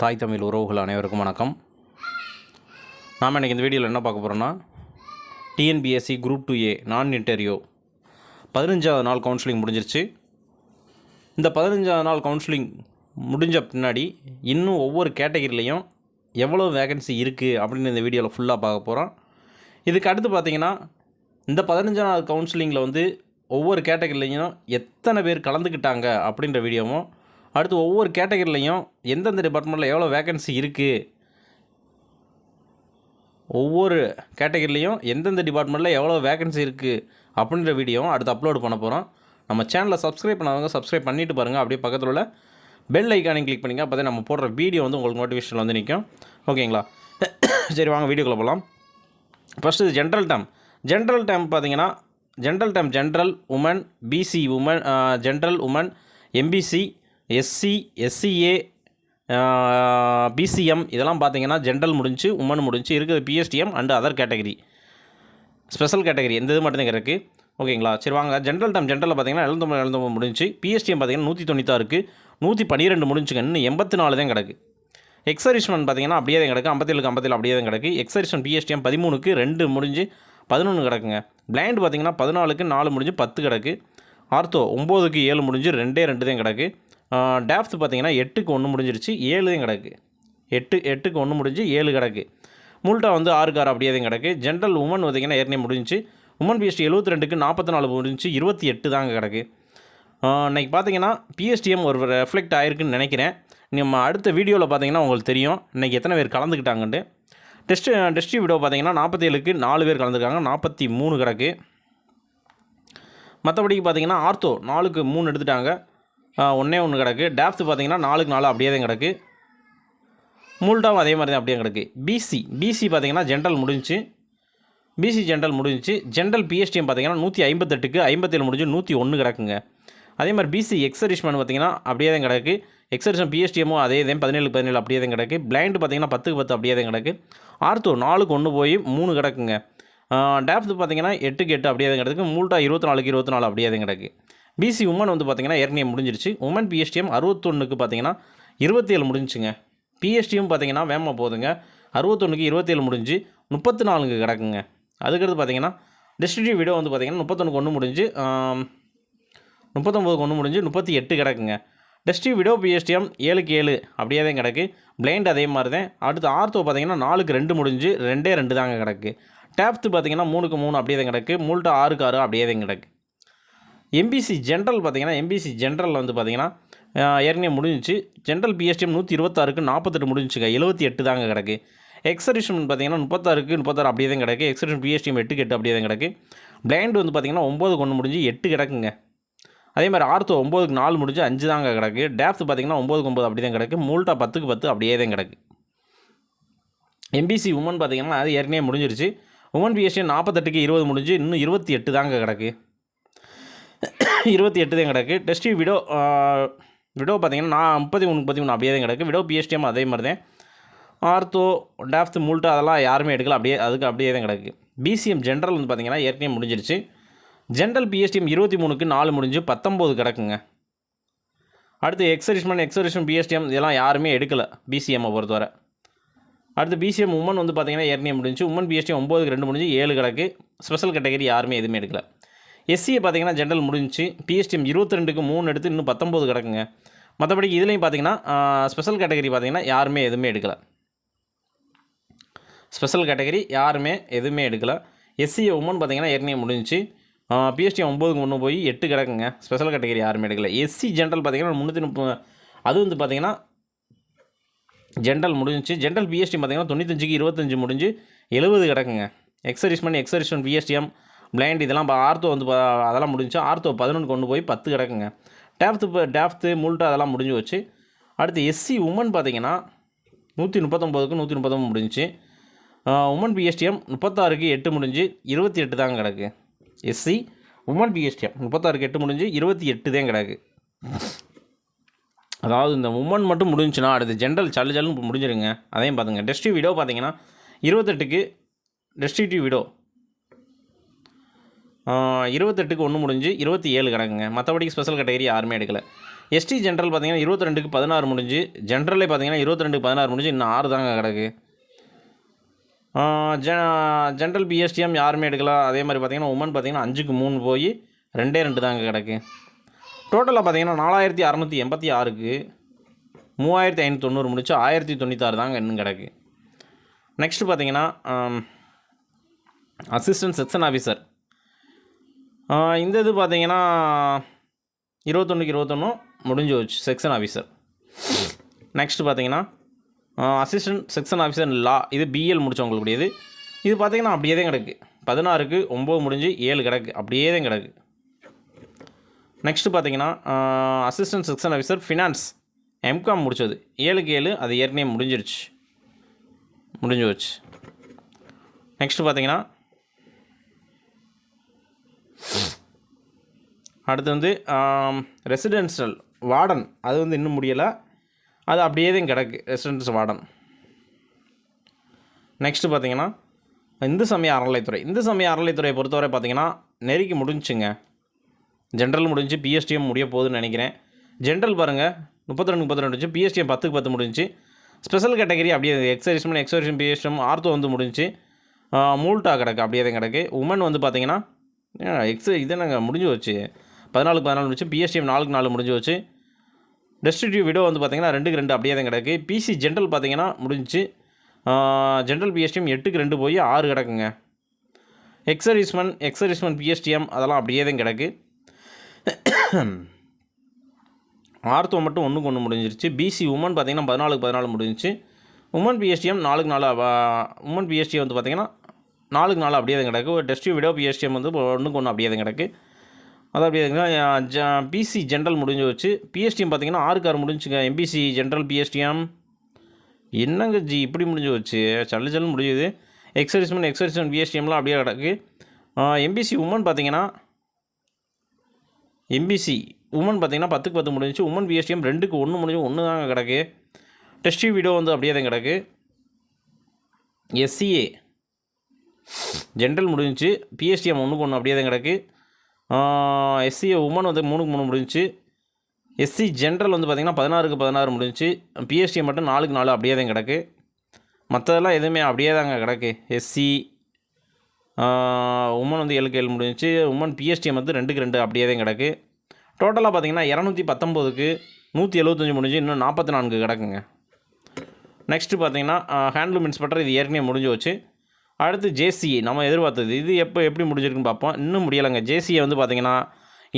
தாய் தமிழ் உறவுகள் அனைவருக்கும் வணக்கம். நாம் இன்றைக்கி இந்த வீடியோவில் என்ன பார்க்க போகிறோன்னா, டிஎன்பிஎஸ்சி குரூப் 2A நான் இன்டர்வியூ 15வது நாள் கவுன்சிலிங் முடிஞ்சிருச்சு. இந்த 15வது நாள் கவுன்சிலிங் முடிஞ்ச பின்னாடி இன்னும் ஒவ்வொரு கேட்டகரிலையும் எவ்வளோ வேகன்சி இருக்குது அப்படின்னு இந்த வீடியோவில் ஃபுல்லாக பார்க்க போகிறோம். இதுக்கு அடுத்து பார்த்திங்கன்னா, இந்த 15வது நாள் கவுன்சிலிங்கில் ஒவ்வொரு கேட்டகரிலையும் எத்தனை பேர் கலந்துக்கிட்டாங்க அப்படின்ற வீடியோவும், அடுத்து ஒவ்வொரு கேட்டகரிலையும் எந்தெந்த டிபார்ட்மெண்ட்டில் எவ்வளோ வேகன்சி இருக்குது, ஒவ்வொரு கேட்டகரிலையும் எந்தெந்த டிபார்ட்மெண்ட்டில் எவ்வளோ வேகன்சி இருக்குது அப்படின்ற வீடியோவும் அடுத்து அப்லோட் பண்ண போகிறோம். நம்ம சேனலை சப்ஸ்கிரைப் பண்ணாதவங்க சப்ஸ்கிரைப் பண்ணிவிட்டு பாருங்கள். அப்படியே பக்கத்தில் உள்ள பெல் ஐக்கானையும் கிளிக் பண்ணிங்க. அப்போ தான் நம்ம போடுற வீடியோ உங்களுக்கு நோட்டிஃபிகேஷன் நிற்கும். ஓகேங்களா? சரி, வாங்க வீடியோக்குள்ளே போகலாம். ஃபஸ்ட்டு ஜென்ரல் டேம் பார்த்திங்கன்னா, general women, BC women, general women, MBC, SC, SCA, BCM இதெல்லாம் பார்த்திங்கன்னா ஜென்ரல் முடிஞ்சு, உமன் முடிஞ்சு, இருக்குது PSTM and other category, special category இந்த இது மட்டும் இருக்குது. ஓகேங்களா? சரி, வாங்க ஜென்ரலில் பார்த்திங்கன்னா 79 முடிஞ்சு, பிஎஸ்டிஎம் பார்த்திங்கன்னா 196 இருக்குது, 112 முடிஞ்சுங்க, இன்னும் 84 தான் கிடக்கு. எக்ஸரிஷ்மெண்ட் பார்த்திங்கன்னா அப்படியே தான் கிடக்கு, 57 அப்படியே தான் கிடக்கு. எக்ஸரிஷ்மெண்ட் பிஎஸ்டிஎம் 13க்கு 2 முடிஞ்சு 11 கிடக்குங்க. பிளைண்ட் பார்த்திங்கன்னா 14க்கு 4 முடிஞ்சு 10 கிடக்கு. ஆர்த்தோ 9க்கு 7 முடிஞ்சு 2 தான் கிடக்கு. டேஃப்த் பார்த்திங்கன்னா 8க்கு 1 முடிஞ்சிருச்சு, 7 தான் கிடக்கு. 8க்கு 1 முடிஞ்சு 7 கிடக்கு. முல்ட்டா 6க்கு 6 அப்படியே தான் கிடக்கு. ஜென்ரல் உமன் பார்த்திங்கன்னா ஏற்கனவே முடிஞ்சு, உமன் பிஎஸ்டி 72க்கு 44 முடிஞ்சு 28 தாங்க கிடக்கு. இன்றைக்கி பார்த்திங்கன்னா பிஎஸ்டிஎம் ஒரு ரெஃப்ளெக்ட் ஆகிருக்குன்னு நினைக்கிறேன். நம்ம அடுத்த வீடியோவில் பார்த்திங்கன்னா உங்களுக்கு தெரியும் இன்றைக்கி எத்தனை பேர் கலந்துக்கிட்டாங்கன்ட்டு. டெஸ்ட் வீடியோ பார்த்திங்கன்னா 47க்கு 4 பேர் கலந்துருக்காங்க, 43 கிடக்கு. மற்றபடிக்கு பார்த்திங்கன்னா ஆர்த்தோ 4க்கு 3 எடுத்துட்டாங்க, 1 கிடக்கு. டேஃப்த் பார்த்திங்கன்னா 4க்கு 4 அப்படியே தான் கிடக்கு. முல்ட்டாவும் அதே மாதிரி தான் அப்படியே கிடக்கு. பிசி பார்த்திங்கன்னா ஜென்ரல் முடிஞ்சிச்சு. ஜென்ரல் பிஎஸ்டிஎம் பார்த்திங்கன்னா 158க்கு 57 முடிஞ்சு 101 கிடக்குங்க. அதே மாதிரி பிசி எக்ஸரிஷ்மெண்ட் பார்த்திங்கன்னா அப்படியே தான் கிடக்கு. எக்ஸரிஷ்மெண்ட் பிஎஸ்டிஎம்மும் அதே தான் 17 அப்படியே தான் கிடக்கு. பிளைண்ட் பார்த்திங்கன்னா 10க்கு 10 அப்படியே தான் கிடக்கு. ஆர்த்தோ 4க்கு 1 போய் 3 கிடக்குங்க. டேஃப்த் பார்த்திங்கன்னா 8க்கு 8 அப்படியே தான் கிடக்கு. முல்ட்டா 24க்கு 24 அப்படியே தான் கிடக்கு. பிசி உமன் பார்த்திங்கன்னா ஏற்கனவே முடிஞ்சிருச்சு. உமன் பிஎஸ்டிஎம் 61க்கு பார்த்திங்கன்னா 27 முடிஞ்சுங்க. பிஎஸ்டிஎம் பார்த்திங்கன்னா வேகமாக போகுதுங்க, 61க்கு 27 முடிஞ்சு 34க்கு கிடக்குங்க. அதுக்கடுத்து பார்த்திங்கன்னா டிஸ்ட்ரிக்டிவ் வீடியோ பார்த்திங்கன்னா 31க்கு 1 முடிஞ்சு 39க்கு 1 முடிஞ்சு 38 கிடக்குங்க. டெஸ்டிவ் வீடியோ பிஎஸ்டிஎம் 7க்கு 7 அப்படியே தான் கிடக்கு. பிளைண்ட் அதே மாதிரி தான். அடுத்து ஆர்த்தோ பார்த்திங்கன்னா 4க்கு 2 முடிஞ்சு 2 தாங்க கிடக்கு. டேப்த்து பார்த்திங்கன்னா 3க்கு 3 அப்படியே தான் கிடக்கு. முல்ட்டா 6க்கு 6 அப்படியே தான் கிடக்கு. எம்பிசி ஜென்ரல் பார்த்திங்கன்னா பார்த்திங்கன்னா ஏற்கனவே முடிஞ்சிச்சு. ஜென்ரல் பிஎஸ்டிஎம் 126க்கு 48 முடிஞ்சுங்க, 78 தாங்க கிடக்கு. எக்ஸரிஷ்மெண்ட் பார்த்திங்கன்னா 36க்கு 36 அப்படியே தான் கிடக்கு. எக்ஸரிஷ்மெண்ட் பிஎஸ்டிஎம் 8க்கு 8 அப்படியே தான் கிடக்கு. பிளைண்ட் பார்த்திங்கன்னா 9க்கு 1 முடிஞ்சு 8 கிடக்குங்க. அதே மாதிரி ஆர்த்தோ 9க்கு 4 முடிஞ்சு 5 தாங்க கிடக்கு. டேஃப்த் பார்த்திங்கன்னா 9க்கு 9 அப்படி தான் கிடக்கு. முல்ட்டா 10க்கு 10 அப்படியே தான் கிடக்கு. எம்பிசி உமன் பார்த்திங்கன்னா அது ஏற்கனவே முடிஞ்சிருச்சு. உமன் பிஎஸ்டிஎம் 48க்கு 20 முடிஞ்சு இன்னும் 28 தாங்க கிடக்கு. 28 தான் கிடக்கு. டெஸ்டிவ் வீடியோ பார்த்திங்கன்னா 33 அப்படியே தான் கிடக்கு. வீடியோ பிஎஸ்டிஎம் அதே மாதிரி தான். ஆர்த்தோ, டேஃப்த், முல்ட்டா அதெல்லாம் யாருமே எடுக்கல, அப்படியே தான் கிடக்கு. பிசிஎம் ஜென்ரல் பார்த்திங்கன்னா ஏற்கனவே முடிஞ்சிருச்சு. ஜென்ரல் பிஎஸ்டிஎம் 23க்கு 4 முடிஞ்சு 19 கிடக்குங்க. அடுத்து எக்ஸரிஷ்மெண்ட் பிஎஸ்டிஎம் இதெல்லாம் யாருமே எடுக்கலை பிசிஎம்மை பொறுத்தவரை. அடுத்து பிசிஎம் உமன் பார்த்திங்கன்னா ஏற்கனவே முடிஞ்சு. உமன் பிஎஸ்டிஎம் 9க்கு 2 முடிஞ்சு 7 கிடக்கு. ஸ்பெஷல் கேட்டகரி யாருமே எதுவுமே எடுக்கலை. எஸ்சியை பார்த்திங்கன்னா ஜென்ரல் முடிஞ்சு. பிஎஸ்டிஎம் 22க்கு 3 எடுத்து இன்னும் 19 கிடக்குங்க. மற்றபடி இதுலேயும் பார்த்திங்கன்னா ஸ்பெஷல் கேட்டகரி பார்த்திங்கன்னா யாருமே எதுவுமே எடுக்கலை. எஸ்சியை உமன் பார்த்திங்கன்னா ஏற்கனவே முடிஞ்சு. பிஎஸ்டிஎம் 9க்கு 1 போய் 8 கிடக்குங்க. ஸ்பெஷல் கேட்டகரி யாருமே எடுக்கலை. எஸ்சி ஜென்ரல் பார்த்திங்கன்னா 330 அது பார்த்திங்கன்னா ஜென்ரல் முடிஞ்சிச்சு. ஜென்ரல் பிஎஸ்டி பார்த்திங்கன்னா 95க்கு 25 முடிஞ்சு 70 கிடக்குங்க. எக்ஸரிஷ்மெண்ட் பிஎஸ்டிஎம் பிளைண்ட் இதெல்லாம் ஆர்த்தோ அதெல்லாம் முடிஞ்சு. ஆர்த்தோ 11க்கு 1 போய் 10 கிடக்குங்க. டேஃப்த்து முல்ட்டா அதெல்லாம் முடிஞ்சு வச்சு. அடுத்து எஸ்சி உமன் பார்த்திங்கன்னா 139க்கு 139 முடிஞ்சிச்சு. உமன் பிஎஸ்டிஎம் 36க்கு 8 முடிஞ்சு 28 தாங்க கிடக்கு. எஸ்சி உமன் பிஎஸ்டிஎம் 36க்கு 8 முடிஞ்சு 28 தான் கிடக்கு. அதாவது இந்த உமன் மட்டும் முடிஞ்சுன்னா அடுத்து ஜென்ரல் சல்லுன்னு முடிஞ்சிருங்க. அதையும் பார்த்துங்க. டெஸ்டிவ் வீடியோ பார்த்திங்கன்னா 28க்கு டெஸ்டிவ் வீடியோ 28க்கு 1 முடிஞ்சு 27 கிடக்குங்க. மற்றபடிக்கு ஸ்பெஷல் கேட்டகரி யாருமே எடுக்கலை. எஸ்டி ஜென்ரல் பார்த்தீங்கன்னா 22க்கு 16 முடிஞ்சு, ஜென்ரலே பார்த்தீங்கன்னா 22க்கு 16 முடிஞ்சு, இன்னும் 6 தாங்க கிடக்கு. ஜென்ரல் பிஎஸ்டிஎம் யாருமே எடுக்கலாம். அதே மாதிரி பார்த்தீங்கன்னா உமன் பார்த்தீங்கன்னா 5க்கு 3 போய் 2 தாங்க கிடக்கு. டோட்டலாக பார்த்தீங்கன்னா 4686க்கு 3590 முடிச்சு 1096 தாங்க இன்னும் கிடக்கு. நெக்ஸ்ட்டு பார்த்தீங்கன்னா அசிஸ்டன்ட் செக்ஷன் ஆஃபீஸர், இந்த இது பார்த்தீங்கன்னா 21க்கு 21 முடிஞ்சு வச்சு செக்ஷன் ஆஃபீஸர். நெக்ஸ்ட்டு பார்த்தீங்கன்னா அசிஸ்டன்ட் செக்ஷன் ஆஃபீஸர் லா, இது பிஎல் முடித்தவங்களுக்குடையது. இது பார்த்தீங்கன்னா அப்படியே தான் கிடக்கு. 16க்கு 9 முடிஞ்சு 7 கிடக்கு, அப்படியே தான் கிடக்கு. நெக்ஸ்ட்டு பார்த்தீங்கன்னா assistant section officer finance M Com முடித்தது 7க்கு 7, அது ஏற்கனவே முடிஞ்சு வச்சு. நெக்ஸ்ட்டு பார்த்தீங்கன்னா அடுத்து வந்து ரெசிடென்ஷியல் வார்டன், அது வந்து இன்னும் முடியலை, அது அப்படியே தான் கிடக்கு ரெசிடென்ஷியல் வார்டன். நெக்ஸ்ட்டு பார்த்தீங்கன்னா இந்து சமய அறநிலைத்துறை. இந்து சமய அறநிலைத்துறையை பொறுத்தவரை பார்த்தீங்கன்னா நெருக்கி முடிஞ்சுங்க. ஜென்ரல் முடிஞ்சு, பிஎஸ்டிஎம் முடிய போகுதுன்னு நினைக்கிறேன். ஜென்ரல் பாருங்கள் 32 முடிஞ்சு, பிஎஸ்டிஎம் 10க்கு 10 முடிஞ்சு. ஸ்பெஷல் கேட்டகரி அப்படியே எக்ஸர்விஸ்மன் பிஎஸ்டிஎம் ஆர்த்தோ வந்து முடிஞ்சு, மூல்ட்டா கிடக்கு, அப்படியே தான் கிடக்கு. உமன் வந்து பார்த்தீங்கன்னா இது நாங்கள் முடிஞ்சு வச்சு 14க்கு 14 முடிச்சு, பிஎஸ்டிஎம் 4க்கு 4 முடிஞ்சு வச்சு. டெஸ்டிடியூ விடோ வந்து பார்த்தீங்கன்னா 2க்கு 2 அப்படியே தான் கிடக்கு. பிசி ஜென்ரல் பார்த்தீங்கன்னா முடிஞ்சு, ஜென்ரல் பிஎஸ்டிஎம் 8க்கு 2 போய் 6 கிடக்குங்க. எக்ஸர்விஸ்மன் பிஎஸ்டிஎம் அதெல்லாம் அப்படியே தான் கிடக்கு. ஆர்த்தோ மட்டும் 1க்கு 1 முடிஞ்சிருச்சு. பிசி உமன் பார்த்தீங்கன்னா 14க்கு 14 முடிஞ்சிச்சு. உமன் பிஎஸ்டிஎம் 4க்கு 4, உமன் பிஎஸ்டிஎம் வந்து பார்த்தீங்கன்னா 4க்கு 4 அப்படியே தான் கிடக்கு. டெஸ்டியூ விடோ பிஎஸ்டிஎம் வந்து 1க்கு 1 அப்படியே தான் கிடக்கு. அது அப்படியே இருக்குங்க. பிசி ஜென்ரல் முடிஞ்சு வச்சு. பிஎஸ்டிஎம் பார்த்தீங்கன்னா 6க்கு 6 முடிஞ்சுங்க. எம்பிசி ஜென்ரல் பிஎஸ்டிஎம் என்னங்க இப்படி முடிஞ்சு வச்சு, சல்லு முடியுது. எக்ஸர்விஸ்மன் பிஎஸ்டிஎம்லாம் அப்படியே கிடக்கு. எம்பிசி உமன் பார்த்தீங்கன்னா 10க்கு 10 முடிஞ்சு. உமன் பிஎஸ்டிஎம் 2க்கு 1 முடிஞ்சு 1 தாங்க கிடக்கு. டெஸ்டியூ விடோ வந்து அப்படியே தான் கிடக்கு. எஸ்சிஏ ஜென்ரல் முடிஞ்சு, பிஎஸ்டிஎம் 1க்கு 1 அப்படியே தான் கிடக்கு. எஸ்சிஏ உமன் வந்து 3க்கு 3 முடிஞ்சு. எஸ்சி ஜென்ரல் வந்து பார்த்திங்கன்னா 16க்கு 16 முடிஞ்சு. பிஎஸ்டிஎம் மட்டும் 4க்கு 4 அப்படியே தான் கிடக்கு. மற்றதெல்லாம் எதுவுமே அப்படியே தாங்க கிடக்கு. எஸ்சி உமன் வந்து 7க்கு 7 முடிஞ்சு. உமன் பிஎஸ்டிஎம் வந்து 2க்கு 2 அப்படியே தான் கிடக்கு. டோட்டலாக பார்த்திங்கன்னா 219க்கு 175 முடிஞ்சு, இன்னும் 44 கிடக்குங்க. நெக்ஸ்ட்டு பார்த்திங்கன்னா ஹேண்ட்லூம் இன்ஸ்பெக்டர், இது ஏற்கனவே முடிஞ்சு வச்சு. அடுத்து ஜேசிஏ நம்ம எதிர்பார்த்தது, இது எப்படி முடிஞ்சிருக்குன்னு பார்ப்போம். இன்னும் முடியலைங்க. ஜேசிஏ வந்து பார்த்திங்கன்னா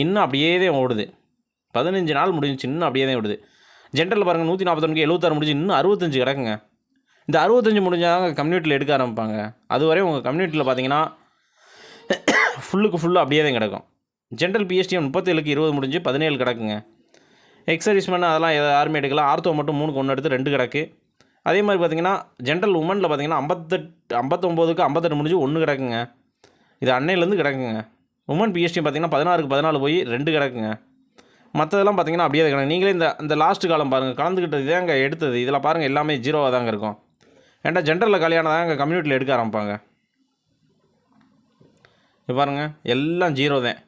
இன்னும் அப்படியே தான் ஓடுது. 15 நாள் முடிஞ்சிச்சு, இன்னும் அப்படியே தான் ஓடுது. ஜென்ரல் பாருங்கள் 141க்கு 76 முடிஞ்சு, இன்னும் 65 கிடக்குங்க. இந்த 65 முடிஞ்சால் கம்யூனிட்டியில் எடுக்க ஆரம்பிப்பாங்க. அதுவரை உங்கள் கம்யூனிட்டியில் பார்த்தீங்கன்னா ஃபுல்லாக அப்படியே தான் கிடக்கும். ஜென்ரல் பிஎஸ்டிஎம் 37க்கு 20 முடிஞ்சு 17 கிடக்குங்க. எக்ஸர்விஸ்மன் அதெல்லாம் யாருமே எடுக்கலாம். ஆர்த்தோ மட்டும் 3க்கு 1 எடுத்து 2 கிடக்கு. அதே மாதிரி பார்த்தீங்கன்னா ஜென்ரல் உமனில் பார்த்தீங்கன்னா 59க்கு 58 முடிஞ்சு 1 கிடக்குங்க. இது அன்னையிலேருந்து கிடக்குங்க. உமன் பிஎஸ்டிஎம் பார்த்தீங்கன்னா 16க்கு 14 போய் 2 கிடக்குங்க. மற்றதெல்லாம் பார்த்தீங்கன்னா அப்படியே தான் கிடக்கு. நீங்களே இந்த லாஸ்ட்டு காலம் பாருங்கள், கலந்துக்கிட்டது இதாங்க எடுத்தது. இதில் பாருங்கள் எல்லாமே 0வாக தாங்க இருக்கும். ஏன்டா ஜென்ரலில் கல்யாணம் தாங்க கம்யூனிட்டியில் எடுக்க ஆரம்பிப்பாங்க. இது பாருங்கள் எல்லாம் 0 தான்.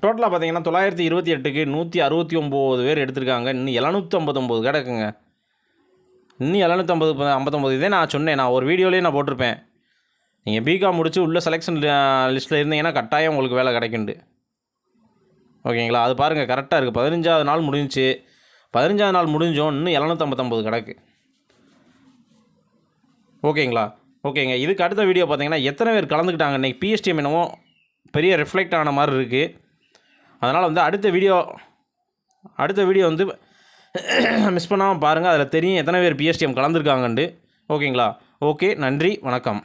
டோட்டலாக பார்த்தீங்கன்னா 928க்கு 169 பேர் எடுத்திருக்காங்க. இன்னும் 759 கிடக்குங்க. இன்னும் 759 இதே நான் சொன்னேன். நான் ஒரு வீடியோலேயே நான் போட்டிருப்பேன். நீங்கள் பிகாம் முடிச்சு உள்ள செலெக்ஷன் லிஸ்ட்டில் இருந்தீங்கன்னா கட்டாயம் உங்களுக்கு வேலை கிடைக்குண்டு. ஓகேங்களா? அது பாருங்கள் கரெக்டாக இருக்குது. 15வது நாள் முடிஞ்சிச்சு. 15வது நாள் முடிஞ்சோம், இன்னும் 759 கிடக்கு. ஓகேங்களா? ஓகேங்க. இதுக்கு அடுத்த வீடியோ பார்த்தீங்கன்னா எத்தனை பேர் கலந்துக்கிட்டாங்க இன்றைக்கி பிஎஸ்டிஎம் என்னவோ பெரிய ரிஃப்ளெக்ட் ஆன மாதிரி இருக்குது. அதனால் வந்து அடுத்த வீடியோ வந்து மிஸ் பண்ணாமல் பாருங்கள். அதில் தெரியும் எத்தனை பேர் பிஎஸ்டிஎம் கலந்துருக்காங்கண்டு. ஓகேங்களா? ஓகே, நன்றி, வணக்கம்.